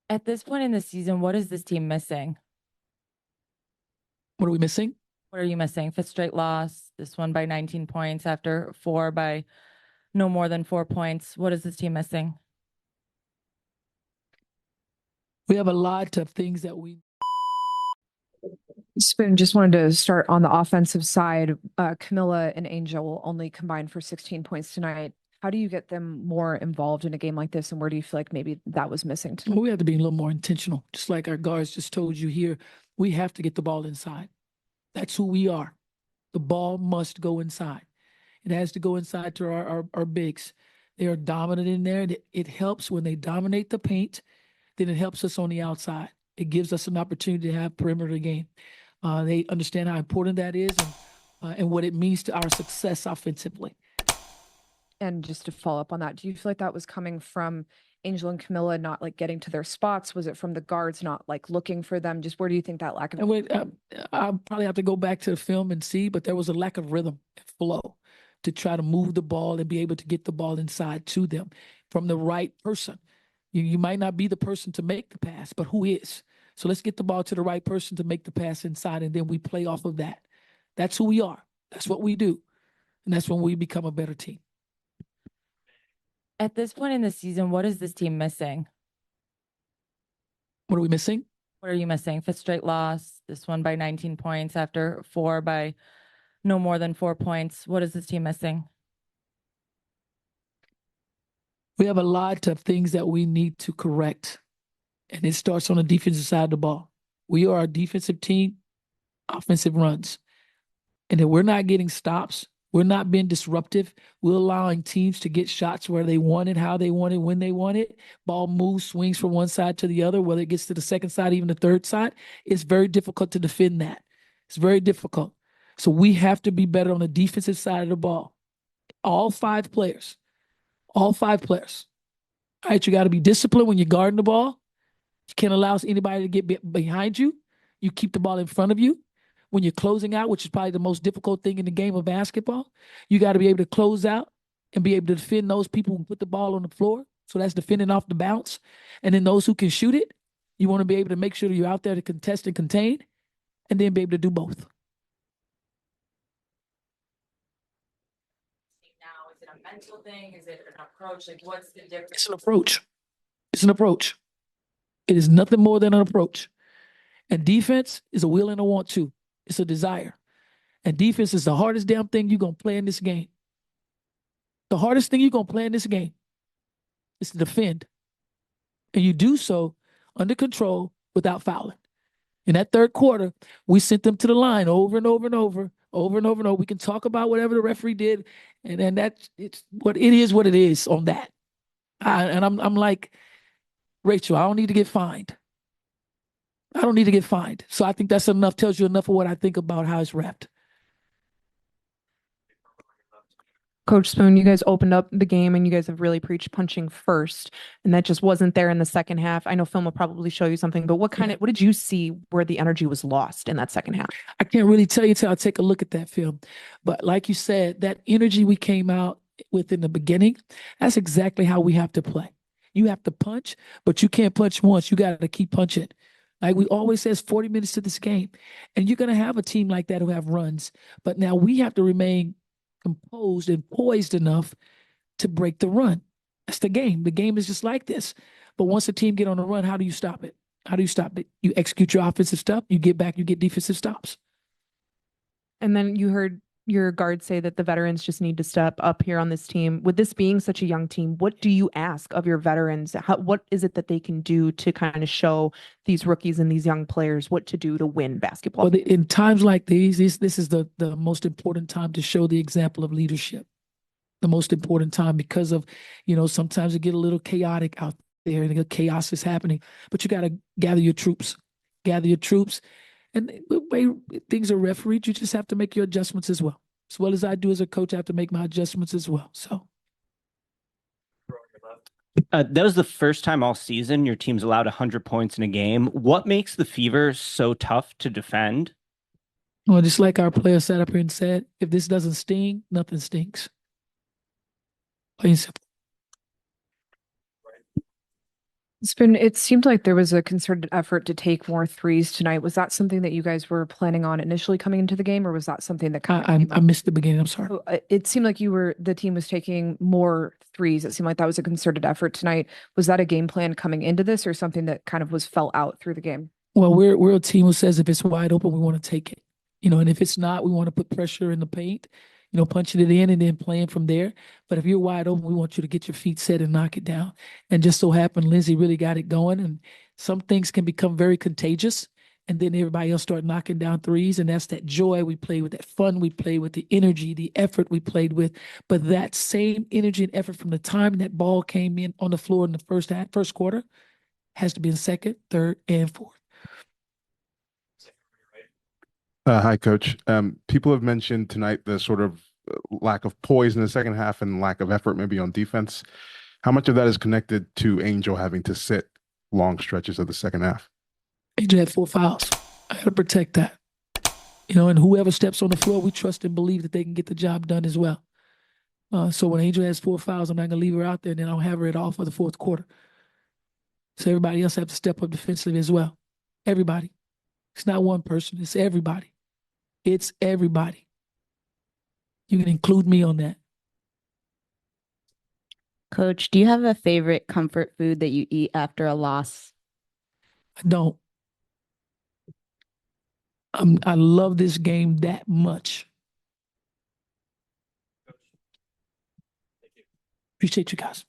At this point in the season, what is this team missing? What are we missing? What are you missing? Fifth straight loss, this one by 19 points after four by no more than 4 points. What is this team missing? We have a lot of things that we. Spoon, just wanted to start on the offensive side. Kamilla and Angel will only combine for 16 points tonight. How do you get them more involved in a game like this, and where do you feel like maybe that was missing tonight? Well, we have to be a little more intentional. Just like our guards just told you here, we have to get the ball inside. That's who we are. The ball must go inside. It has to go inside to our bigs. They are dominant in there. It helps when they dominate the paint. Then it helps us on the outside. It gives us an opportunity to have perimeter game. They understand how important that is and what it means to our success offensively. And just to follow up on that, do you feel like that was coming from Angel and Kamilla not like getting to their spots? Was it from the guards not like looking for them? Just where do you think that lack of? I'll probably have to go back to the film and see, but there was a lack of rhythm and flow to try to move the ball and be able to get the ball inside to them from the right person. You might not be the person to make the pass, but who is? So let's get the ball to the right person to make the pass inside, and then we play off of that. That's who we are. That's what we do. And that's when we become a better team. At this point in the season, what is this team missing? What are we missing? What are you missing? Fifth straight loss, this one by 19 points after four by no more than 4 points. What is this team missing? We have a lot of things that we need to correct, and it starts on the defensive side of the ball. We are a defensive team, offensive runs. And if we're not getting stops, we're not being disruptive, we're allowing teams to get shots where they want it, how they want it, when they want it. Ball moves, swings from one side to the other, whether it gets to the second side, even the third side. It's very difficult to defend that. It's very difficult. So we have to be better on the defensive side of the ball. All five players. All five players. All right, you got to be disciplined when you're guarding the ball. You can't allow anybody to get behind you. You keep the ball in front of you. When you're closing out, which is probably the most difficult thing in the game of basketball, you got to be able to close out and be able to defend those people who put the ball on the floor. So that's defending off the bounce. And then those who can shoot it, you want to be able to make sure that you're out there to contest and contain, and then be able to do both. Now, is it a mental thing? Is it an approach? Like, what's the difference? It's an approach. It's an approach. It is nothing more than an approach. And defense is a will and a want to. It's a desire. And defense is the hardest damn thing you're going to play in this game. The hardest thing you're going to play in this game is to defend. And you do so under control without fouling. In that third quarter, we sent them to the line over and over and over, over and over and over. We can talk about whatever the referee did, and that's it's what it is on that. I'm like, Rachel, I don't need to get fined. I don't need to get fined. So I think that's enough, tells you enough of what I think about how it's wrapped. Coach Spoon, you guys opened up the game and you guys have really preached punching first, and that just wasn't there in the second half. I know film will probably show you something, but what did you see where the energy was lost in that second half? I can't really tell you until I take a look at that film. But like you said, that energy we came out with in the beginning, that's exactly how we have to play. You have to punch, but you can't punch once. You got to keep punching. Like we always says, 40 minutes to this game. And you're going to have a team like that who have runs. But now we have to remain composed and poised enough to break the run. That's the game. The game is just like this. But once a team get on a run, how do you stop it? How do you stop it? You execute your offensive stuff. You get back, you get defensive stops. And then you heard your guards say that the veterans just need to step up here on this team. With this being such a young team, what do you ask of your veterans? What is it that they can do to kind of show these rookies and these young players what to do to win basketball? Well, in times like these, this is the most important time to show the example of leadership. The most important time because of, sometimes it get a little chaotic out there and the chaos is happening, but you got to gather your troops. And the way things are refereed, you just have to make your adjustments as well. As well as I do as a coach, I have to make my adjustments as well. So that was the first time all season your team's allowed 100 points in a game. What makes the Fever so tough to defend? Well, just like our player sat up here and said, if this doesn't sting, nothing stinks. Plain simple. It seemed like there was a concerted effort to take more threes tonight. Was that something that you guys were planning on initially coming into the game, or was that something that kind of came I up? missed the beginning. I'm sorry. It seemed like the team was taking more threes. It seemed like that was a concerted effort tonight. Was that a game plan coming into this, or something that kind of was fell out through the game? Well, we're a team who says if it's wide open, we want to take it. And if it's not, we want to put pressure in the paint, punching it in and then playing from there. But if you're wide open, we want you to get your feet set and knock it down. And just so happened, Lindsay really got it going. And some things can become very contagious. And then everybody else start knocking down threes. And that's that joy we play with, that fun we play with, the energy, the effort we played with. But that same energy and effort from the time that ball came in on the floor in the first quarter has to be in second, third, and fourth. Hi, Coach. People have mentioned tonight the sort of lack of poise in the second half and lack of effort maybe on defense. How much of that is connected to Angel having to sit long stretches of the second half? Angel had 4 fouls. I got to protect that. And whoever steps on the floor, we trust and believe that they can get the job done as well. So when Angel has 4 fouls, I'm not going to leave her out there and then I'll have her at all for the fourth quarter. So everybody else have to step up defensively as well. Everybody. It's not one person. It's everybody. It's everybody. You can include me on that. Coach, do you have a favorite comfort food that you eat after a loss? I don't. I love this game that much. Appreciate you guys.